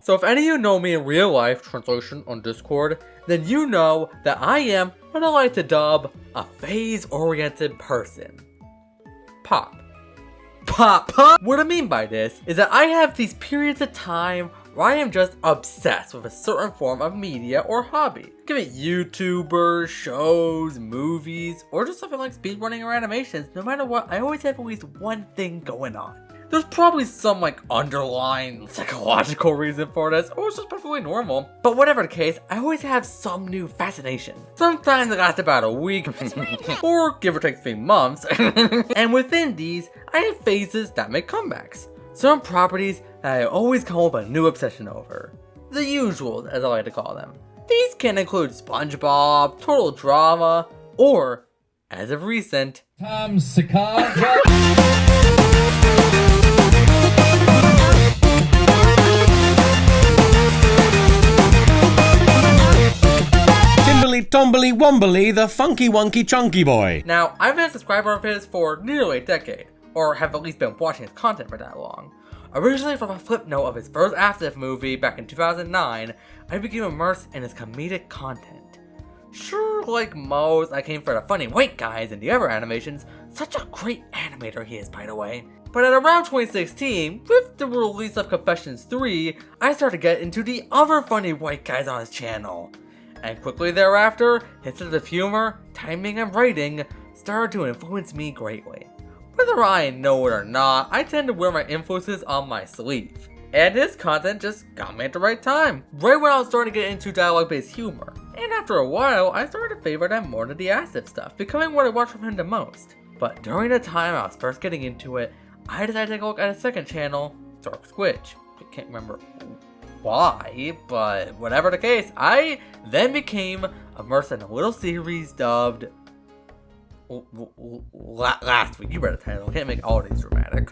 So if any of you know me in real life, translation on Discord, then you know that I am what I like to dub a phase-oriented person. Pop. What I mean by this is that I have these periods of time where I am just obsessed with a certain form of media or hobby. Give it YouTubers, shows, movies, or just something like speedrunning or animations. No matter what, I always have at least one thing going on. There's probably some like underlying psychological reason for this, or it's just perfectly normal. But whatever the case, I always have some new fascination. Sometimes it lasts about a week, or give or take 3 months. And within these, I have phases that make comebacks. Some properties that I always come up with a new obsession over. The usuals, as I like to call them. These can include SpongeBob, Total Drama, or, as of recent, TomSka. Timbly Tombly Wombly, the Funky Wonky Chunky Boy. Now, I've been a subscriber of his for nearly a decade, or have at least been watching his content for that long. Originally from a flip note of his first Afterlife movie back in 2009, I became immersed in his comedic content. Sure, like most, I came for the funny white guys and the other animations. Such a great animator he is, by the way. But at around 2016, with the release of Confessions 3, I started to get into the other funny white guys on his channel. And quickly thereafter, his sense of humor, timing, and writing started to influence me greatly. Whether I know it or not, I tend to wear my influences on my sleeve. And his content just got me at the right time, right when I was starting to get into dialogue-based humor. And after a while, I started to favor him more than the acid stuff, becoming what I watched from him the most. But during the time I was first getting into it, I decided to take a look at a second channel, Dark Squitch. I can't remember why, but whatever the case, I then became immersed in a little series dubbed last week. You read the title. Can't make all these dramatic.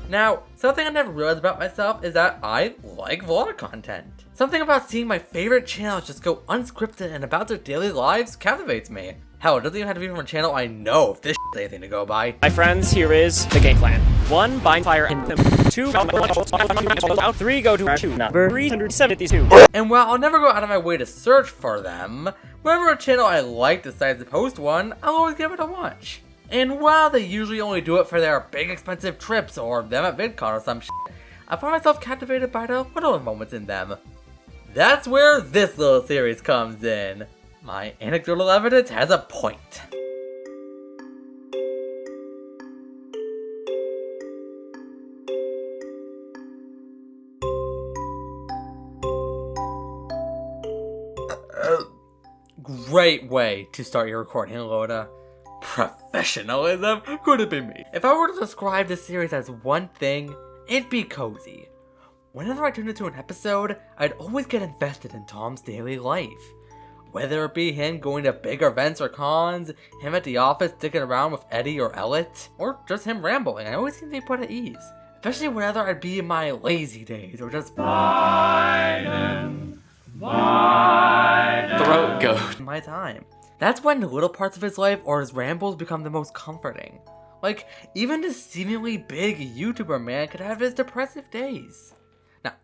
Now, something I never realized about myself is that I like vlog content. Something about seeing my favorite channels just go unscripted and about their daily lives captivates me. Hell, it doesn't even have to be from a channel I know if this shit's anything to go by. My friends, here is the game plan. 1. Bind fire in them. 2. 3. Go to 2. Number 372. And while I'll never go out of my way to search for them, whenever a channel I like decides to post one, I'll always give it a watch. And while they usually only do it for their big expensive trips or them at VidCon or some shit, I find myself captivated by the little moments in them. That's where this little series comes in. My anecdotal evidence has a point. Great way to start your recording, Aloda. Professionalism? Could it be me? If I were to describe this series as one thing, it'd be cozy. Whenever I tuned into an episode, I'd always get invested in Tom's daily life. Whether it be him going to big events or cons, him at the office sticking around with Eddie or Elliot, or just him rambling, I always seem to be put at ease. Especially whenever I'd be in my lazy days, or just Biden. Throat goat my time. That's when the little parts of his life or his rambles become the most comforting. Like, even the seemingly big YouTuber man could have his depressive days. Now,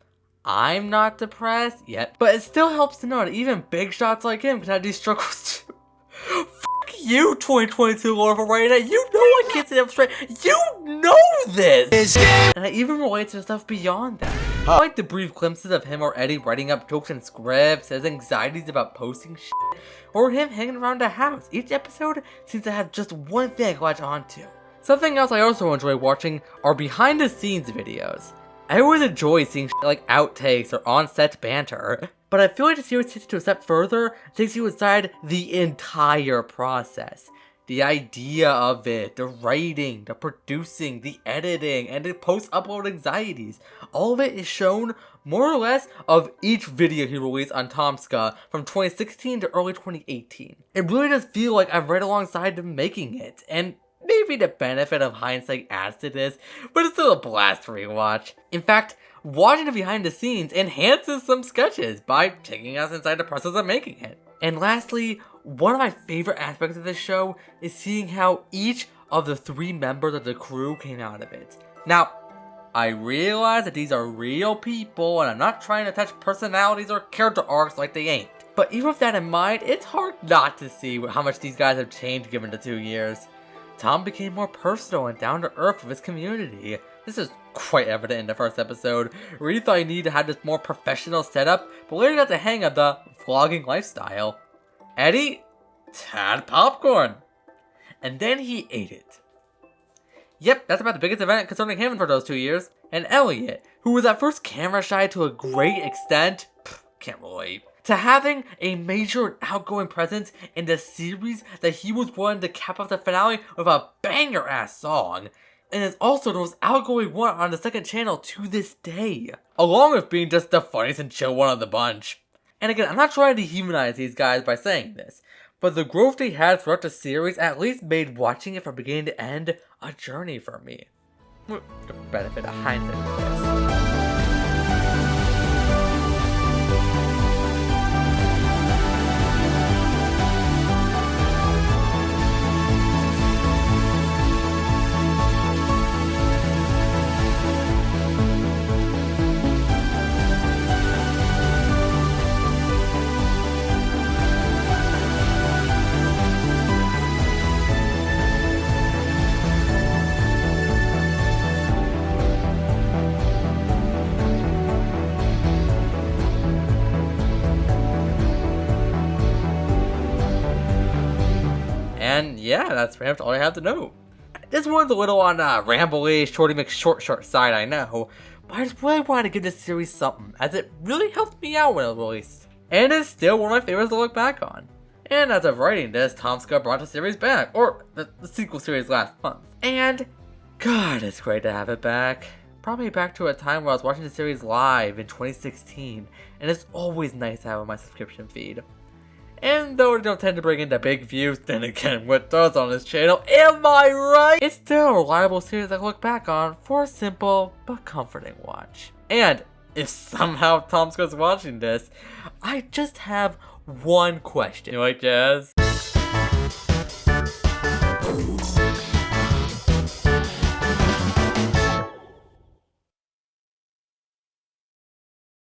I'm not depressed yet, but it still helps to know that even big shots like him can have these struggles too. Fuck you, 2022 Lord of Arena. You know I can't sit up straight. You know this! And I even relate to stuff beyond that. I like the brief glimpses of him or Eddie writing up jokes and scripts, his anxieties about posting shit, or him hanging around the house. Each episode seems to have just one thing to latch onto. Something else I also enjoy watching are behind the scenes videos. I always enjoy seeing shit like outtakes or on-set banter, but I feel like the series takes it to a step further and takes you inside the entire process. The idea of it, the writing, the producing, the editing, and the post-upload anxieties. All of it is shown more or less of each video he released on TomSka from 2016 to early 2018. It really does feel like I've read alongside him making it, and maybe the benefit of hindsight adds to this, but it's still a blast to rewatch. In fact, watching the behind the scenes enhances some sketches by taking us inside the process of making it. And lastly, one of my favorite aspects of this show is seeing how each of the 3 members of the crew came out of it. Now, I realize that these are real people and I'm not trying to touch personalities or character arcs like they ain't. But even with that in mind, it's hard not to see how much these guys have changed given the 2 years. Tom became more personal and down to earth with his community. This is quite evident in the first episode, where he thought he needed to have this more professional setup, but later got the hang of the vlogging lifestyle. Eddie had popcorn, and then he ate it. Yep, that's about the biggest event concerning him for those 2 years. And Elliot, who was at first camera shy to a great extent, can't relate, to having a major and outgoing presence in the series that he was willing to cap off the finale with a banger ass song, and is also the most outgoing one on the second channel to this day, along with being just the funniest and chill one of the bunch. And again, I'm not trying to dehumanize these guys by saying this, but the growth they had throughout the series at least made watching it from beginning to end a journey for me. With the benefit of hindsight, of course. And yeah, that's pretty much all I have to know. This one's a little on rambly, shorty McShort side, I know, but I just really wanted to give this series something, as it really helped me out when it was released. And it's still one of my favorites to look back on. And as of writing this, TomSka brought the series back, or the sequel series last month. And God, it's great to have it back. Brought me back to a time where I was watching the series live in 2016, and it's always nice to have on my subscription feed. And though it don't tend to bring in the big views, then again, what does on this channel, am I right? It's still a reliable series I look back on for a simple but comforting watch. And if somehow TomSka's watching this, I just have one question. You like jazz?